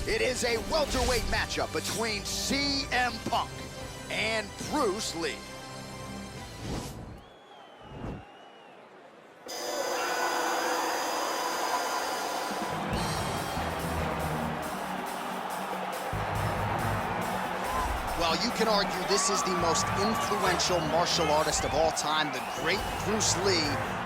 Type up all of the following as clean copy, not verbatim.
It is a welterweight matchup between CM Punk and Bruce Lee. Well, you can argue this is the most influential martial artist of all time, the great Bruce Lee,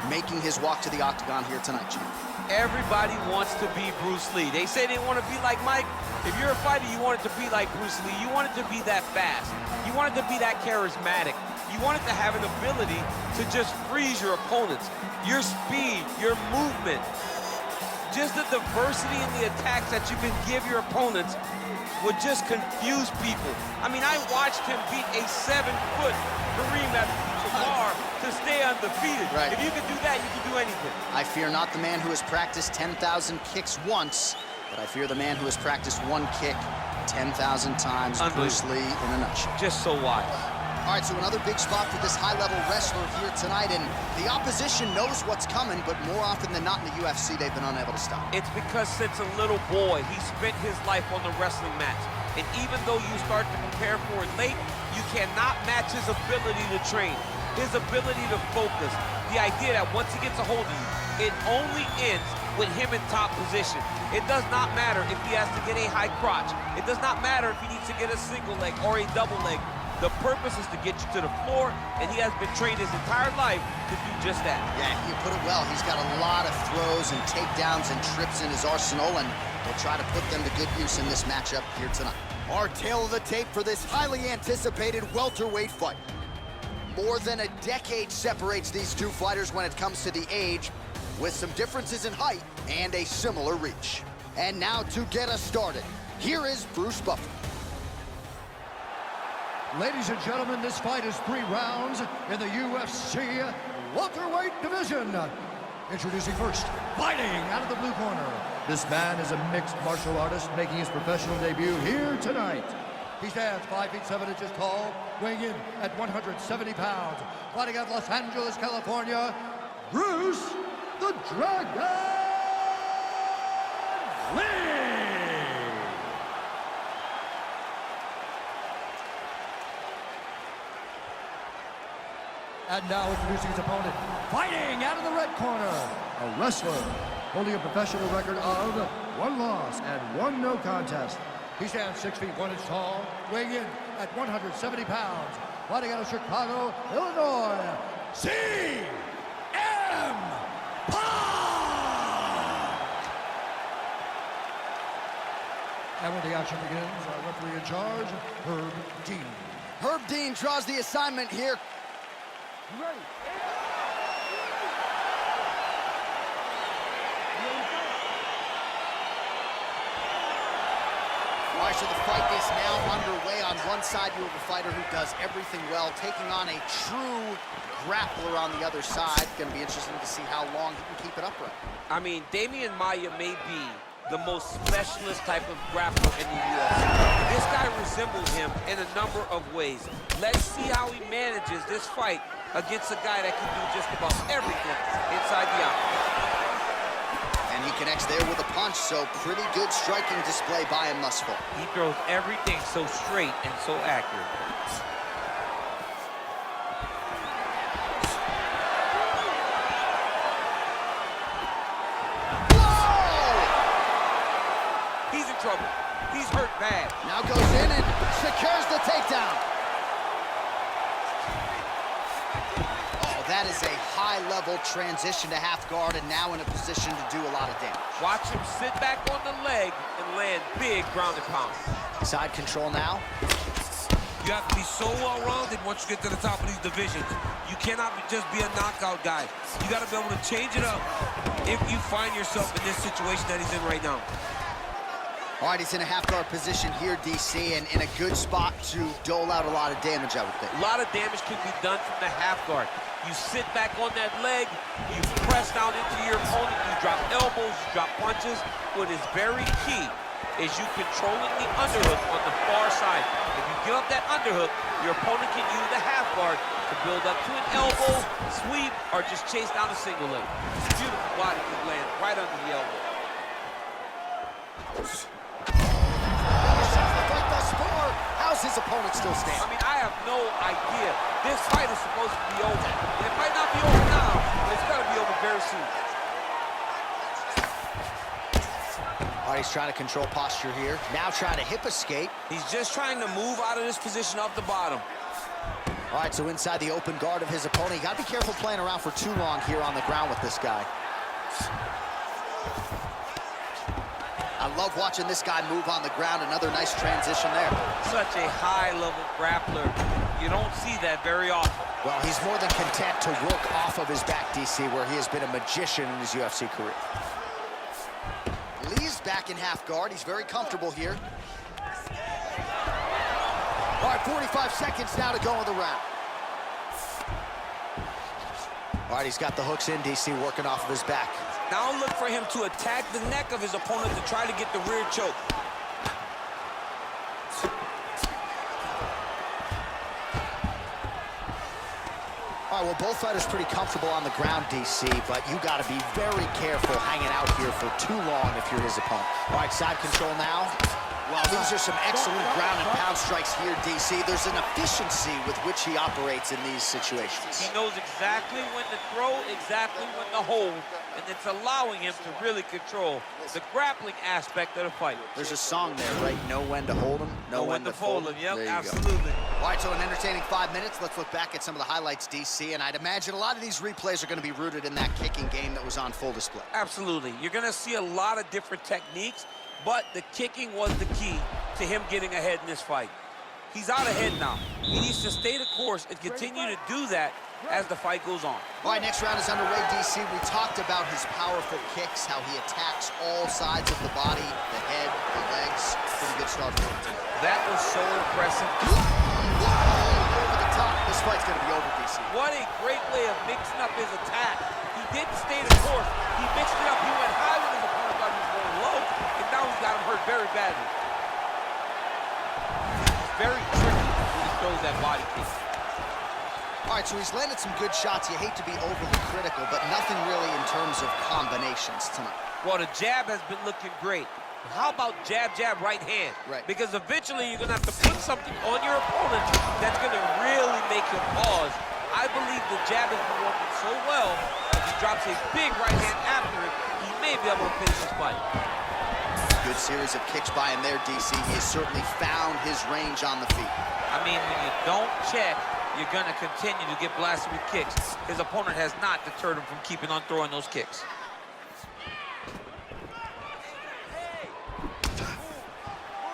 making his walk to the octagon here tonight, champ. Everybody wants to be Bruce Lee. They say they want to be like Mike. If you're a fighter, you want it to be like Bruce Lee. You want it to be that fast. You want it to be that charismatic. You want it to have an ability to just freeze your opponents. Your speed, your movement, just the diversity in the attacks that you can give your opponents would just confuse people. I mean, I watched him beat a 7-foot Kareem Abdul-Jabbar to stay undefeated. Right. If you can do that, you can do anything. I fear not the man who has practiced 10,000 kicks once, but I fear the man who has practiced one kick 10,000 times. Bruce Lee in a nutshell. Just so wise. All right, so another big spot for this high-level wrestler here tonight, and the opposition knows what's coming, but more often than not in the UFC, they've been unable to stop. It's because since a little boy, he spent his life on the wrestling mats. And even though you start to prepare for it late, you cannot match his ability to train, his ability to focus. The idea that once he gets a hold of you, it only ends with him in top position. It does not matter if he has to get a high crotch. It does not matter if he needs to get a single leg or a double leg. The purpose is to get you to the floor, and he has been trained his entire life to do just that. Yeah, you put it well. He's got a lot of throws and takedowns and trips in his arsenal, and he'll try to put them to good use in this matchup here tonight. Our tale of the tape for this highly anticipated welterweight fight. More than a decade separates these two fighters when it comes to the age, with some differences in height and a similar reach. And now to get us started, here is Bruce Buffer. Ladies and gentlemen, this fight is 3 rounds in the UFC welterweight division. Introducing first, fighting out of the blue corner. This man is a mixed martial artist making his professional debut here tonight. He stands 5 feet 7 inches tall, weighing in at 170 pounds. Fighting out of Los Angeles, California, Bruce the Dragon Lee. And now introducing his opponent, fighting out of the red corner, a wrestler holding a professional record of 1 loss and 1 no contest. He stands 6 feet 1 inch tall, weighing in at 170 pounds, fighting out of Chicago, Illinois, CM Punk! And when the action begins, our referee in charge, Herb Dean. Herb Dean draws the assignment here. Ready. All right, so the fight is now underway. On one side, you have a fighter who does everything well, taking on a true grappler on the other side. Going to be interesting to see how long he can keep it upright. I mean, Damian Maia may be the most specialist type of grappler in the UFC. This guy resembles him in a number of ways. Let's see how he manages this fight against a guy that can do just about everything inside the octagon. And he connects there with a punch, so pretty good striking display by him thus far. He throws everything so straight and so accurate. He's in trouble. He's hurt bad. Now goes in and secures the takedown. Oh, that is a high-level transition to half guard, and now in a position to do a lot of damage. Watch him sit back on the leg and land big ground and pound. Side control now. You have to be so well-rounded once you get to the top of these divisions. You cannot just be a knockout guy. You got to be able to change it up if you find yourself in this situation that he's in right now. All right, he's in a half-guard position here, DC, and in a good spot to dole out a lot of damage, I would think. A lot of damage can be done from the half guard. You sit back on that leg, you press down into your opponent, you drop elbows, you drop punches. What is very key is you controlling the underhook on the far side. If you give up that underhook, your opponent can use the half guard to build up to an elbow, sweep, or just chase down a single leg. Beautiful body kick lands right under the elbow. still standing. I mean, I have no idea. This fight is supposed to be over. And it might not be over now, but it's going to be over very soon. All right, he's trying to control posture here. Now trying to hip escape. He's just trying to move out of this position off the bottom. All right, so inside the open guard of his opponent. You got to be careful playing around for too long here on the ground with this guy. I love watching this guy move on the ground. Another nice transition there. Such a high-level grappler. You don't see that very often. Well, he's more than content to work off of his back, DC, where he has been a magician in his UFC career. Lee's back in half guard. He's very comfortable here. All right, 45 seconds now to go in the round. All right, he's got the hooks in, DC, working off of his back. Now look for him to attack the neck of his opponent to try to get the rear choke. All right, well, both fighters pretty comfortable on the ground, DC, but you got to be very careful hanging out here for too long if you're his opponent. All right, side control now. Well, these are some excellent ground and pound strikes here, DC. There's an efficiency with which he operates in these situations. He knows exactly when to throw, exactly when to hold, and it's allowing him to really control the grappling aspect of the fight. There's a song there, right? Know when to hold him, know when to fold him. Yep, there you absolutely. Go. All right, so an entertaining 5 minutes. Let's look back at some of the highlights, DC, and I'd imagine a lot of these replays are going to be rooted in that kicking game that was on full display. Absolutely. You're going to see a lot of different techniques, but the kicking was the key to him getting ahead in this fight. He's out ahead now. He needs to stay the course and continue to do that as the fight goes on. All right, next round is underway, DC. We talked about his powerful kicks, how he attacks all sides of the body, the head, the legs. Pretty good start for him, too. That was so impressive. Over the top. This fight's going to be over, DC. What a great way of mixing up his attack. He didn't stay the course. He mixed it up. He went high when his opponent thought he was going low, and now he's got him hurt very badly. It's very tricky when he throws that body kick. All right, so he's landed some good shots. You hate to be overly critical, but nothing really in terms of combinations tonight. Well, the jab has been looking great. How about jab, jab, right hand? Right. Because eventually you're going to have to put something on your opponent that's going to really make him pause. I believe the jab has been working so well, if he drops a big right hand after it, he may be able to finish this fight. Good series of kicks by him there, DC. He has certainly found his range on the feet. I mean, when you don't check, you're going to continue to get blasted with kicks. His opponent has not deterred him from keeping on throwing those kicks.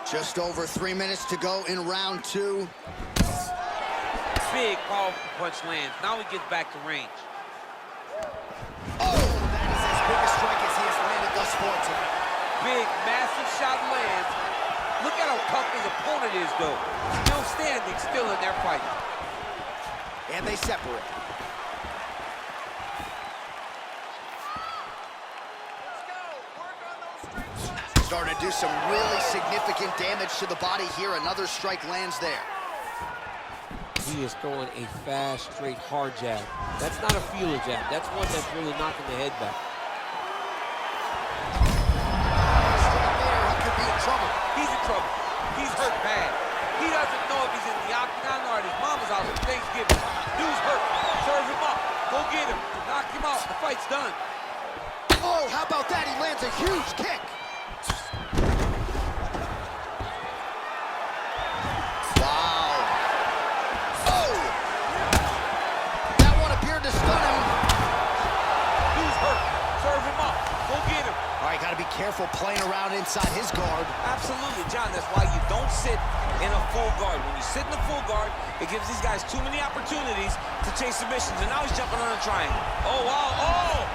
Just over 3 minutes to go in round two. Big, powerful punch lands. Now he gets back to range. Oh, that is as big a strike as he has landed thus far tonight. Big, massive shot lands. Look at how tough his opponent is, though. Still standing, still in their fight. And they separate. Starting to do some really significant damage to the body here. Another strike lands there. He is throwing a fast, straight, hard jab. That's not a feeler jab. That's one that's really knocking the head back. Stay there, he could be in trouble. He's in trouble. He's hurt bad. He doesn't know if he's in the octagon or at his mama's house for Thanksgiving. Dude's hurt. Serve him up. Go get him. Knock him out. The fight's done. Oh, how about that? He lands a huge kick. Wow. Oh! That one appeared to stun him. Dude's hurt. Serve him up. Go get him. All right, got to be careful playing around inside his guard. Absolutely, John. That's why you don't sit in a full guard. When you sit in a full guard, it gives these guys too many opportunities to chase submissions. And now he's jumping on a triangle. Oh, wow. Oh!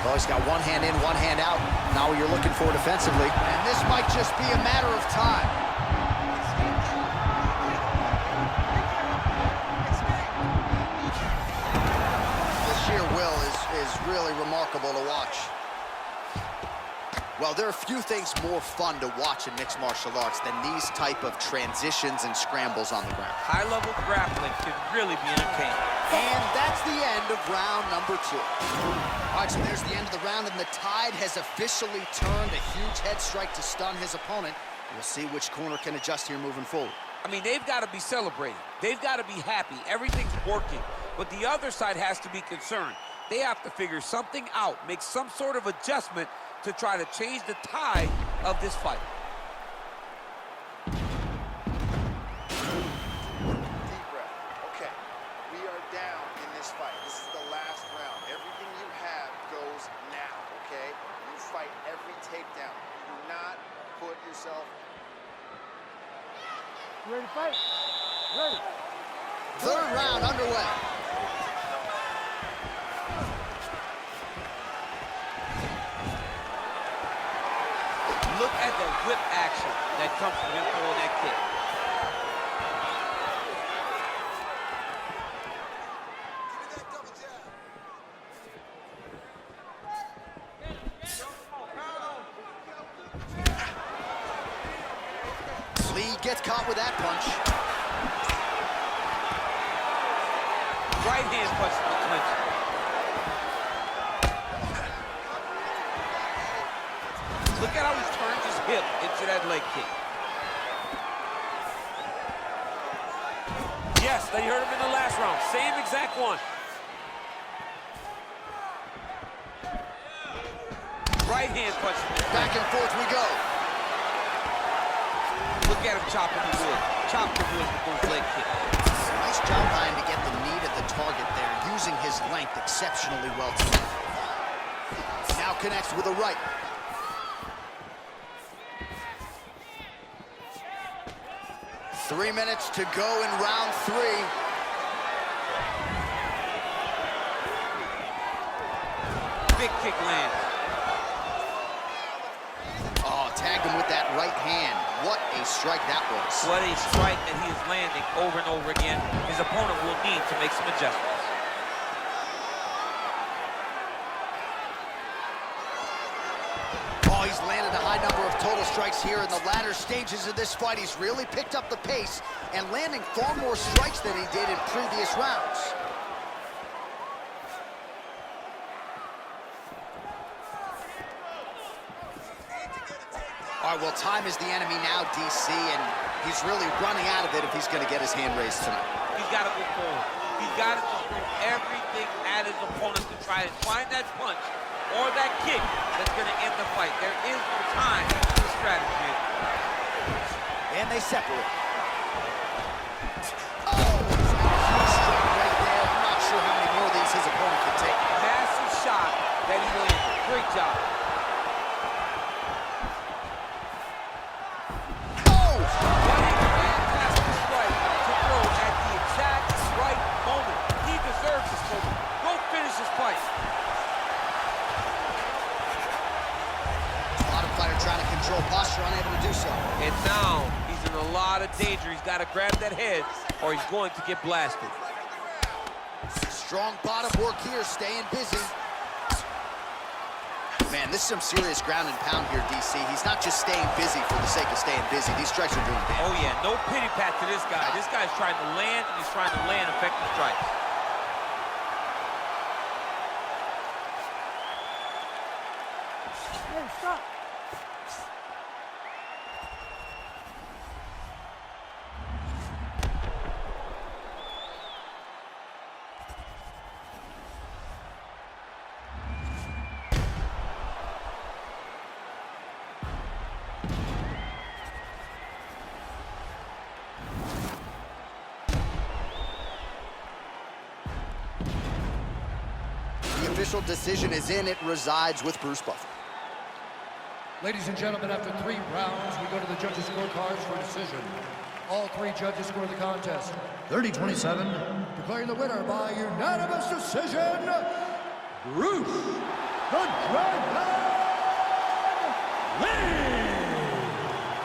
Well, he's got one hand in, one hand out. Now you're looking for defensively. And this might just be a matter of time. The sheer will is really remarkable to watch. Well, there are few things more fun to watch in mixed martial arts than these type of transitions and scrambles on the ground. High-level grappling can really be entertaining. And that's the end of round number two. All right, so there's the end of the round, and the tide has officially turned. A huge head strike to stun his opponent. We'll see which corner can adjust here moving forward. I mean, they've got to be celebrating. They've got to be happy. Everything's working. But the other side has to be concerned. They have to figure something out, make some sort of adjustment to try to change the tide of this fight. Deep breath. Okay, we are down in this fight. This is the last round. Everything you have goes now, okay? You fight every takedown. Do not put yourself... Ready to fight? Ready. Third round underway. Look at the whip action that comes from him throwing that kick. Lee gets caught with that punch. Right hand punch to the clinch. Look at how he turns his hip into that leg kick. Yes, they heard him in the last round. Same exact one. Right hand punch. Back and forth we go. Look at him chopping the wood. Chop the wood with those leg kicks. Nice job trying to get the knee to the target there, using his length exceptionally well tonight. Now connects with a right. 3 minutes to go in round 3. Big kick lands. Oh, tagged him with that right hand. What a strike that was. What a strike that he is landing over and over again. His opponent will need to make some adjustments. Oh, he's landed a high number of total strikes here in the latter stages of this fight. He's really picked up the pace and landing far more strikes than he did in previous rounds. All right, well, time is the enemy now, DC, and he's really running out of it if he's going to get his hand raised tonight. He's got to go forward. He's got to throw everything at his opponent to try to find that punch or that kick that's going to end the fight. There is no time for strategy. And they separate. Oh, he's got a huge strike right there. I'm not sure how many more of these his opponent can take. Massive shot that he landed. Great job. Oh! What a fantastic strike to throw at the exact right moment. He deserves this moment. Go finish his fight. Trying to control posture, unable to do so. And now he's in a lot of danger. He's got to grab that head or he's going to get blasted. Strong bottom work here, staying busy. Man, this is some serious ground and pound here, DC. He's not just staying busy for the sake of staying busy. These strikes are doing damage. Oh, yeah, no pity pat to this guy. This guy's trying to land, and he's trying to land effective strikes. Hey, stop. The official decision is in. It resides with Bruce Buffer. Ladies and gentlemen, after 3 rounds, we go to the judges' scorecards for decision. All 3 judges score the contest 30-27, declaring the winner by unanimous decision, Bruce the Dragon Lee!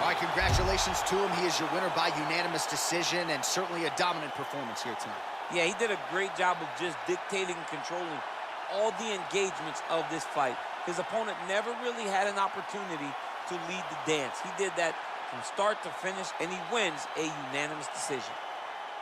All right, congratulations to him. He is your winner by unanimous decision, and certainly a dominant performance here tonight. Yeah, he did a great job of just dictating and controlling all the engagements of this fight. His opponent never really had an opportunity to lead the dance. He did that from start to finish, and he wins a unanimous decision.